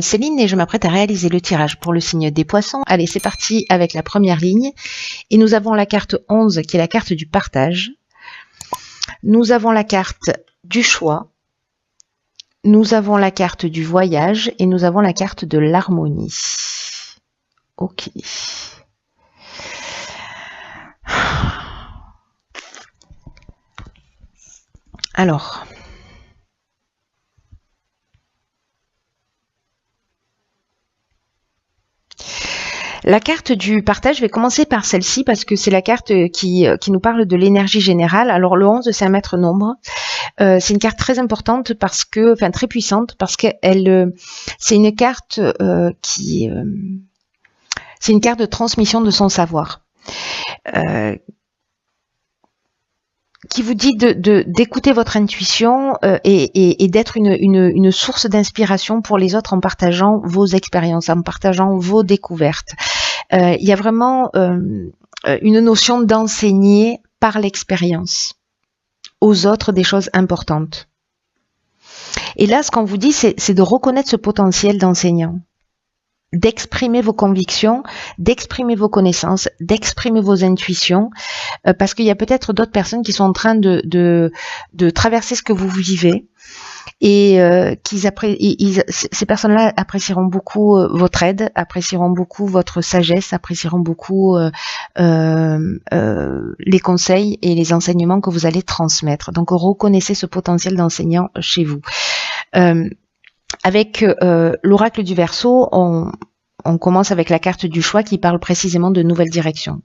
Céline et je m'apprête à réaliser le tirage pour le signe des poissons. Allez, c'est parti avec la première ligne. Et nous avons la carte 11 qui est la carte du partage. Nous avons la carte du choix. Nous avons la carte du voyage et nous avons la carte de l'harmonie. Ok. Alors... La carte du partage, je vais commencer par celle-ci parce que c'est la carte qui nous parle de l'énergie générale. Alors le 11, c'est un maître nombre. C'est une carte très importante parce que, enfin très puissante parce qu'elle, c'est une carte c'est une carte de transmission de son savoir. Qui vous dit d'écouter votre intuition et d'être une source d'inspiration pour les autres en partageant vos expériences, en partageant vos découvertes. Il y a vraiment une notion d'enseigner par l'expérience aux autres des choses importantes. Et là, ce qu'on vous dit, c'est de reconnaître ce potentiel d'enseignant, d'exprimer vos convictions, d'exprimer vos connaissances, d'exprimer vos intuitions, parce qu'il y a peut-être d'autres personnes qui sont en train de traverser ce que vous vivez et ces personnes-là apprécieront beaucoup votre aide, apprécieront beaucoup votre sagesse, apprécieront beaucoup les conseils et les enseignements que vous allez transmettre. Donc reconnaissez ce potentiel d'enseignant chez vous. Avec l'oracle du Verseau, on commence avec la carte du choix qui parle précisément de nouvelles directions,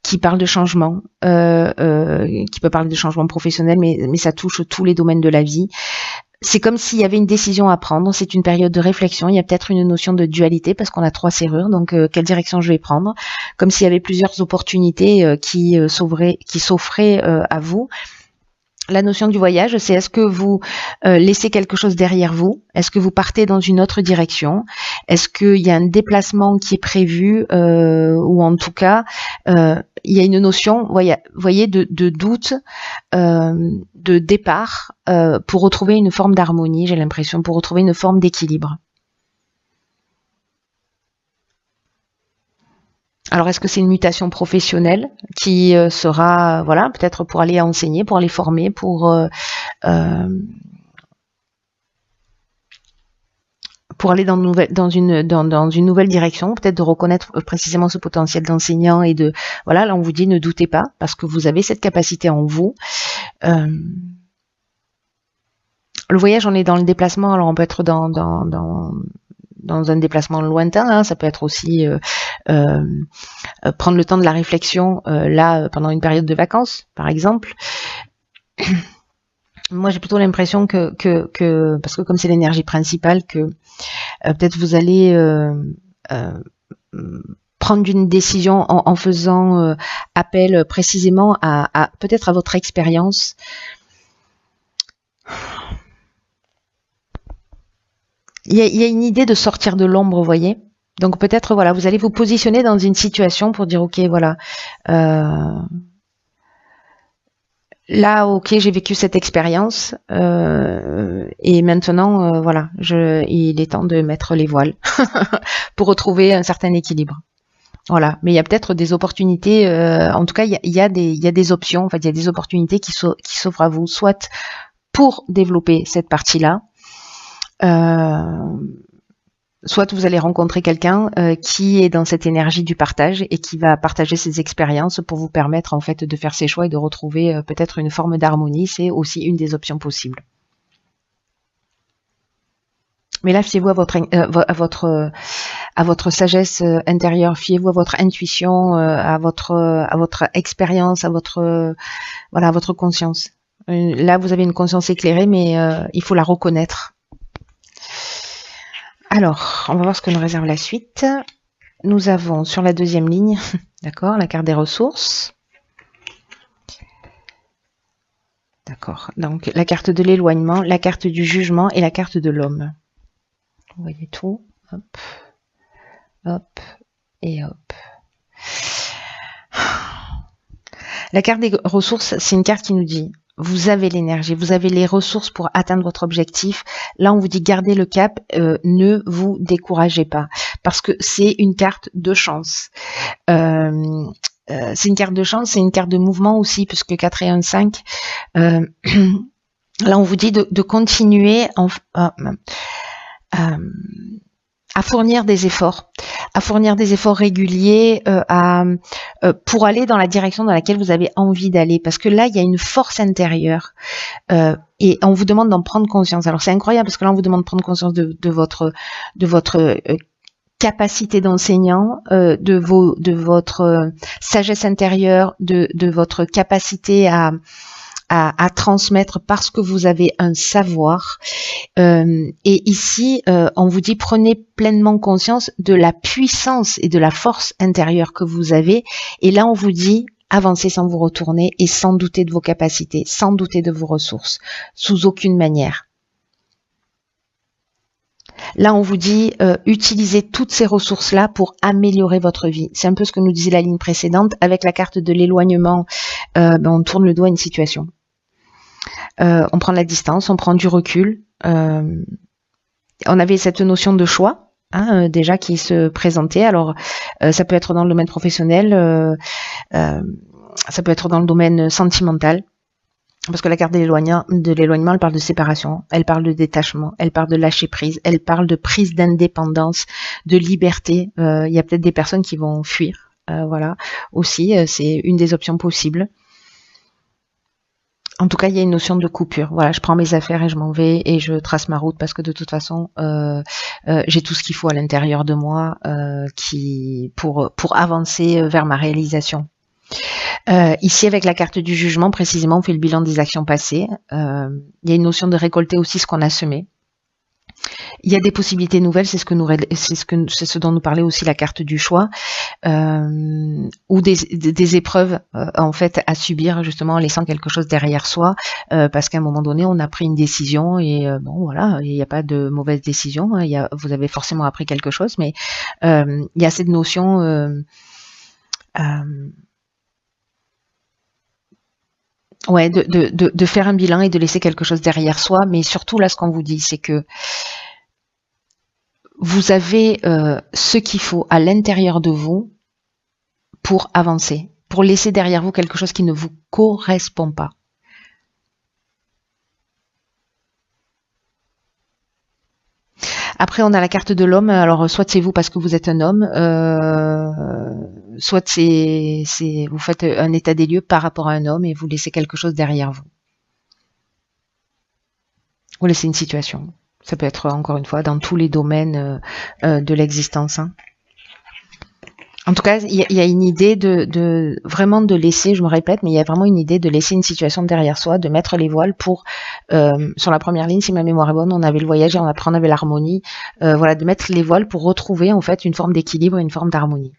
qui parle de changement, qui peut parler de changement professionnel, mais ça touche tous les domaines de la vie. C'est comme s'il y avait une décision à prendre, c'est une période de réflexion, il y a peut-être une notion de dualité parce qu'on a 3 serrures, donc quelle direction je vais prendre, comme s'il y avait plusieurs opportunités qui s'offraient à vous. La notion du voyage, c'est est-ce que vous laissez quelque chose derrière vous? Est-ce que vous partez dans une autre direction? Est-ce qu'il y a un déplacement qui est prévu ou en tout cas, il y a une notion, voyez, de doute, de départ pour retrouver une forme d'harmonie, j'ai l'impression, pour retrouver une forme d'équilibre. Alors, est-ce que c'est une mutation professionnelle qui sera, voilà, peut-être pour aller enseigner, pour aller former, pour aller dans une nouvelle direction, peut-être de reconnaître précisément ce potentiel d'enseignant et de, voilà, là on vous dit ne doutez pas parce que vous avez cette capacité en vous. Le voyage, on est dans le déplacement, alors on peut être dans un déplacement lointain, hein, ça peut être aussi prendre le temps de la réflexion là pendant une période de vacances, par exemple. Moi, j'ai plutôt l'impression que parce que comme c'est l'énergie principale, que peut-être vous allez prendre une décision en faisant appel précisément à peut-être à votre expérience. Il y a une idée de sortir de l'ombre, vous voyez. Donc peut-être, voilà, vous allez vous positionner dans une situation pour dire, ok, voilà, là, ok, j'ai vécu cette expérience et maintenant, voilà, il est temps de mettre les voiles pour retrouver un certain équilibre. Voilà, mais il y a peut-être des opportunités, en tout cas, il y a des options, en fait, il y a des opportunités qui s'offrent à vous, soit pour développer cette partie-là, soit vous allez rencontrer quelqu'un qui est dans cette énergie du partage et qui va partager ses expériences pour vous permettre en fait de faire ses choix et de retrouver peut-être une forme d'harmonie. C'est aussi une des options possibles. Mais là, fiez-vous à votre sagesse intérieure, fiez-vous à votre intuition, à votre expérience, à votre conscience. Là, vous avez une conscience éclairée, mais il faut la reconnaître. Alors, on va voir ce que nous réserve la suite. Nous avons sur la deuxième ligne, d'accord, la carte des ressources. D'accord, donc la carte de l'éloignement, la carte du jugement et la carte de l'homme. Vous voyez tout, hop, hop et hop. La carte des ressources, c'est une carte qui nous dit vous avez l'énergie, vous avez les ressources pour atteindre votre objectif. Là, on vous dit gardez le cap, ne vous découragez pas, parce que c'est une carte de chance. C'est une carte de chance, c'est une carte de mouvement aussi, puisque 4 et 1, 5. Là, on vous dit de continuer à fournir des efforts, réguliers pour aller dans la direction dans laquelle vous avez envie d'aller, parce que là il y a une force intérieure et on vous demande d'en prendre conscience. Alors c'est incroyable parce que là on vous demande de prendre conscience de votre capacité d'enseignant, de votre sagesse intérieure, de votre capacité à transmettre parce que vous avez un savoir. Et ici, on vous dit prenez pleinement conscience de la puissance et de la force intérieure que vous avez. Et là, on vous dit avancez sans vous retourner et sans douter de vos capacités, sans douter de vos ressources, sous aucune manière. Là, on vous dit utilisez toutes ces ressources-là pour améliorer votre vie. C'est un peu ce que nous disait la ligne précédente. Avec la carte de l'éloignement, on tourne le dos à une situation. On prend la distance, on prend du recul. On avait cette notion de choix déjà qui se présentait. Alors, ça peut être dans le domaine professionnel, ça peut être dans le domaine sentimental. Parce que la carte de l'éloignement, elle parle de séparation, elle parle de détachement, elle parle de lâcher prise, elle parle de prise d'indépendance, de liberté. Il y a peut-être des personnes qui vont fuir, voilà. Aussi, c'est une des options possibles. En tout cas, il y a une notion de coupure. Voilà, je prends mes affaires et je m'en vais et je trace ma route parce que de toute façon, j'ai tout ce qu'il faut à l'intérieur de moi pour avancer vers ma réalisation. Ici, avec la carte du jugement, précisément, on fait le bilan des actions passées. Il y a une notion de récolter aussi ce qu'on a semé. Il y a des possibilités nouvelles, c'est ce dont nous parlait aussi la carte du choix, ou des épreuves en fait à subir justement en laissant quelque chose derrière soi, parce qu'à un moment donné on a pris une décision et bon voilà, il n'y a pas de mauvaise décision, vous avez forcément appris quelque chose, mais il y a cette notion ouais, de faire un bilan et de laisser quelque chose derrière soi, mais surtout là ce qu'on vous dit c'est que vous avez ce qu'il faut à l'intérieur de vous pour avancer, pour laisser derrière vous quelque chose qui ne vous correspond pas. Après, on a la carte de l'homme. Alors, soit c'est vous parce que vous êtes un homme, soit vous faites un état des lieux par rapport à un homme et vous laissez quelque chose derrière vous. Vous laissez une situation. Ça peut être, encore une fois, dans tous les domaines de l'existence. En tout cas, il y a une idée vraiment de laisser, je me répète, mais il y a vraiment une idée de laisser une situation derrière soi, de mettre les voiles pour, sur la première ligne, si ma mémoire est bonne, on avait le voyage et après on avait l'harmonie, voilà, de mettre les voiles pour retrouver en fait une forme d'équilibre et une forme d'harmonie.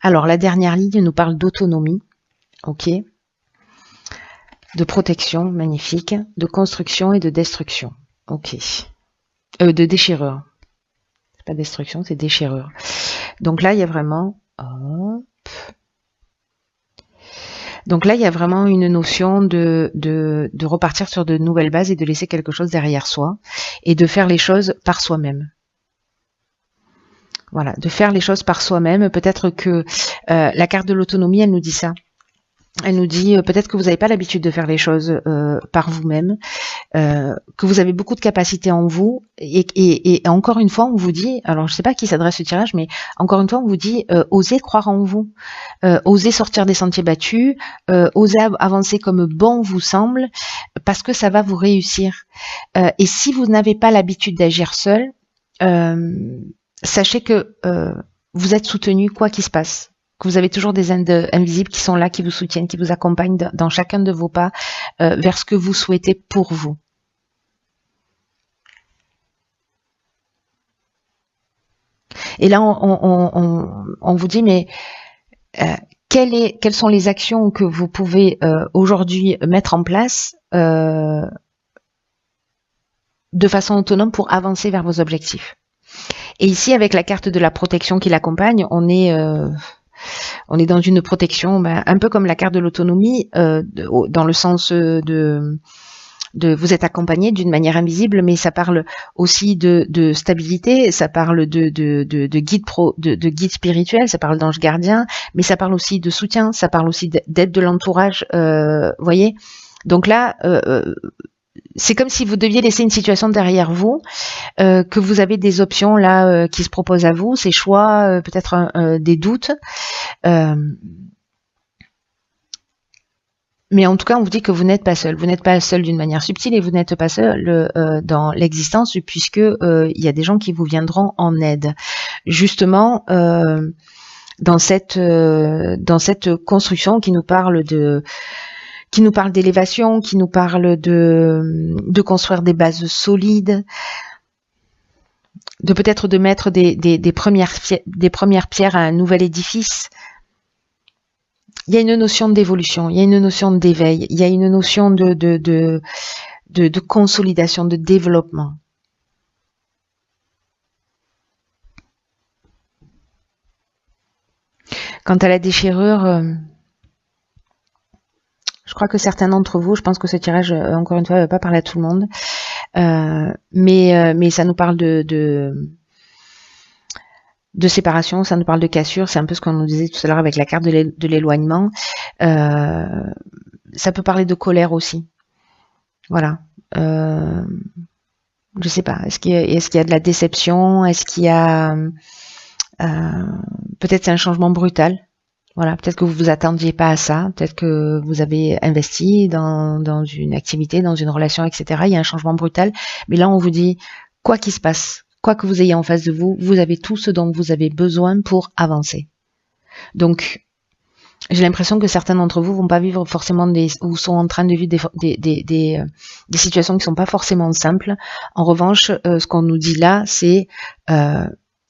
Alors, la dernière ligne nous parle d'autonomie, ok, de protection, magnifique, de construction et de destruction, ok, de déchirure. C'est pas destruction, c'est déchirure. Donc là, il y a vraiment... Hop. Donc là, il y a vraiment une notion de repartir sur de nouvelles bases et de laisser quelque chose derrière soi et de faire les choses par soi-même. Voilà, de faire les choses par soi-même. Peut-être que la carte de l'autonomie, elle nous dit ça. Elle nous dit peut-être que vous n'avez pas l'habitude de faire les choses par vous-même, que vous avez beaucoup de capacités en vous et encore une fois on vous dit, alors je ne sais pas à qui s'adresse ce tirage, mais encore une fois on vous dit osez croire en vous, osez sortir des sentiers battus, osez avancer comme bon vous semble, parce que ça va vous réussir. Et si vous n'avez pas l'habitude d'agir seul, sachez que vous êtes soutenu quoi qu'il se passe. Que vous avez toujours des aides invisibles qui sont là, qui vous soutiennent, qui vous accompagnent dans chacun de vos pas vers ce que vous souhaitez pour vous. Et là, on vous dit, mais quelles sont les actions que vous pouvez aujourd'hui mettre en place de façon autonome pour avancer vers vos objectifs. Et ici, avec la carte de la protection qui l'accompagne, on est on est dans une protection, un peu comme la carte de l'autonomie, dans le sens de vous êtes accompagné d'une manière invisible, mais ça parle aussi de stabilité, ça parle de guide spirituel, ça parle d'ange gardien, mais ça parle aussi de soutien, ça parle aussi d'aide de l'entourage, voyez. Donc là, c'est comme si vous deviez laisser une situation derrière vous, que vous avez des options là qui se proposent à vous, ces choix, peut-être des doutes. Mais en tout cas, on vous dit que vous n'êtes pas seul. Vous n'êtes pas seul d'une manière subtile et vous n'êtes pas seul dans l'existence, puisque il y a des gens qui vous viendront en aide. Justement, dans cette construction qui nous parle d'élévation, qui nous parle de construire des bases solides, de peut-être de mettre des premières pierres à un nouvel édifice. Il y a une notion d'évolution, il y a une notion d'éveil, il y a une notion de consolidation, de développement. Quant à la déchirure, je crois que certains d'entre vous, je pense que ce tirage, encore une fois, ne va pas parler à tout le monde, mais ça nous parle de séparation, ça nous parle de cassure, c'est un peu ce qu'on nous disait tout à l'heure avec la carte de l'éloignement. Ça peut parler de colère aussi. Voilà. Je sais pas. Est-ce qu'il y a de la déception? Est-ce qu'il y a peut-être c'est un changement brutal. Voilà. Peut-être que vous vous attendiez pas à ça. Peut-être que vous avez investi dans une activité, dans une relation, etc. Il y a un changement brutal. Mais là, on vous dit quoi qu'il se passe, quoi que vous ayez en face de vous, vous avez tout ce dont vous avez besoin pour avancer. Donc, j'ai l'impression que certains d'entre vous vont pas vivre forcément ou sont en train de vivre des situations qui sont pas forcément simples. En revanche, ce qu'on nous dit là, c'est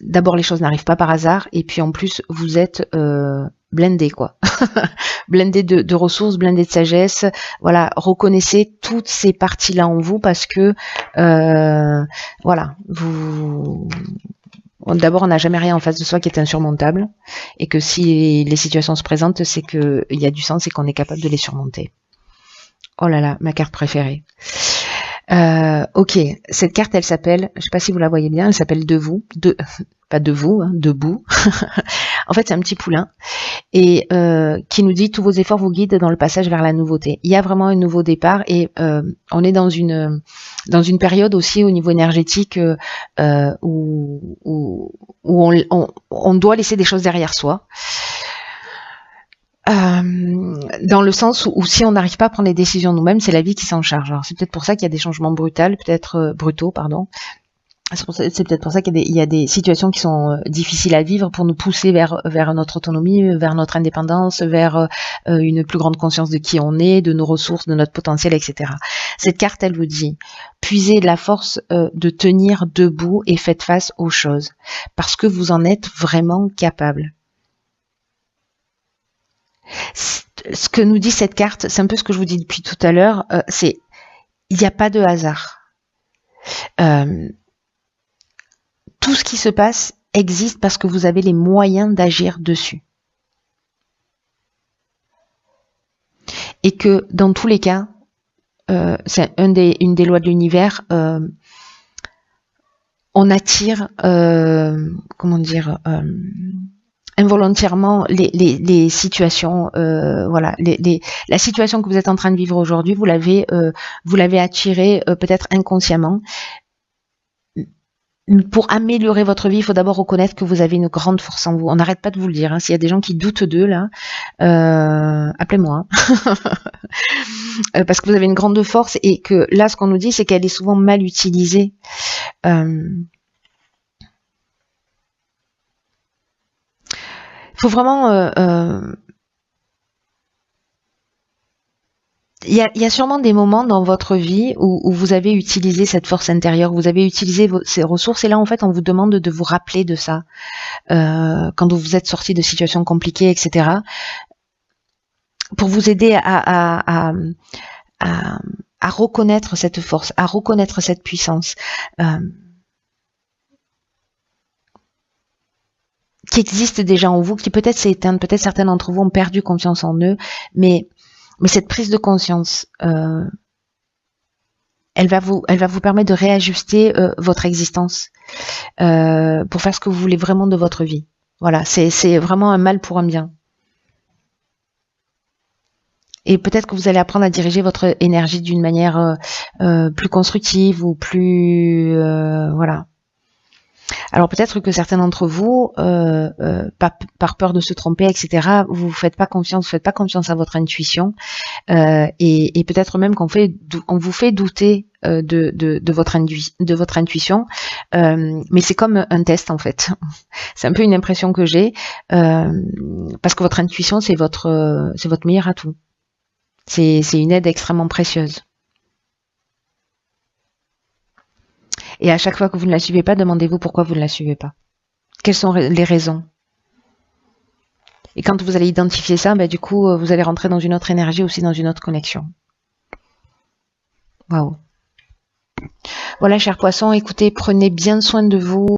d'abord les choses n'arrivent pas par hasard, et puis en plus vous êtes blindé quoi, blindé de ressources, blindé de sagesse. Voilà, reconnaissez toutes ces parties-là en vous parce que voilà, d'abord, on n'a jamais rien en face de soi qui est insurmontable, et que si les situations se présentent, c'est qu'il y a du sens et qu'on est capable de les surmonter. Oh là là, ma carte préférée. Ok, cette carte, elle s'appelle, je sais pas si vous la voyez bien, elle s'appelle pas de vous, hein, debout. En fait, c'est un petit poulain et qui nous dit tous vos efforts vous guident dans le passage vers la nouveauté. Il y a vraiment un nouveau départ et on est dans une période aussi au niveau énergétique où on doit laisser des choses derrière soi. Dans le sens où si on n'arrive pas à prendre les décisions nous-mêmes, c'est la vie qui s'en charge. Alors c'est peut-être pour ça qu'il y a des changements brutaux, pardon. C'est peut-être pour ça qu'il y a des situations qui sont difficiles à vivre pour nous pousser vers notre autonomie, vers notre indépendance, vers une plus grande conscience de qui on est, de nos ressources, de notre potentiel, etc. Cette carte, elle vous dit, puisez de la force de tenir debout et faites face aux choses, parce que vous en êtes vraiment capable. Ce que nous dit cette carte, c'est un peu ce que je vous dis depuis tout à l'heure, c'est il n'y a pas de hasard. Tout ce qui se passe existe parce que vous avez les moyens d'agir dessus. Et que dans tous les cas, c'est une des lois de l'univers, on attire, involontairement les situations, voilà, la situation que vous êtes en train de vivre aujourd'hui, vous l'avez attirée peut-être inconsciemment. Pour améliorer votre vie, il faut d'abord reconnaître que vous avez une grande force en vous. On n'arrête pas de vous le dire. Hein. S'il y a des gens qui doutent d'eux là, appelez-moi. Parce que vous avez une grande force et que là, ce qu'on nous dit, c'est qu'elle est souvent mal utilisée. Faut vraiment il y a sûrement des moments dans votre vie où vous avez utilisé cette force intérieure, vous avez utilisé ces ressources, et là en fait on vous demande de vous rappeler de ça quand vous êtes sorti de situations compliquées, etc. Pour vous aider à reconnaître cette force, à reconnaître cette puissance. qui existe déjà en vous, qui peut-être s'est éteinte, peut-être certains d'entre vous ont perdu confiance en eux, mais cette prise de conscience, elle va vous permettre de réajuster votre existence pour faire ce que vous voulez vraiment de votre vie. Voilà, c'est vraiment un mal pour un bien. Et peut-être que vous allez apprendre à diriger votre énergie d'une manière plus constructive ou plus voilà. Alors peut-être que certains d'entre vous, par peur de se tromper, etc., vous faites pas confiance à votre intuition, et peut-être même qu'on vous fait douter de votre intuition, mais c'est comme un test en fait. C'est un peu une impression que j'ai, parce que votre intuition c'est votre meilleur atout. C'est une aide extrêmement précieuse. Et à chaque fois que vous ne la suivez pas, demandez-vous pourquoi vous ne la suivez pas. Quelles sont les raisons? Et quand vous allez identifier ça, du coup, vous allez rentrer dans une autre énergie, aussi dans une autre connexion. Waouh. Voilà, chers poissons, écoutez, prenez bien soin de vous.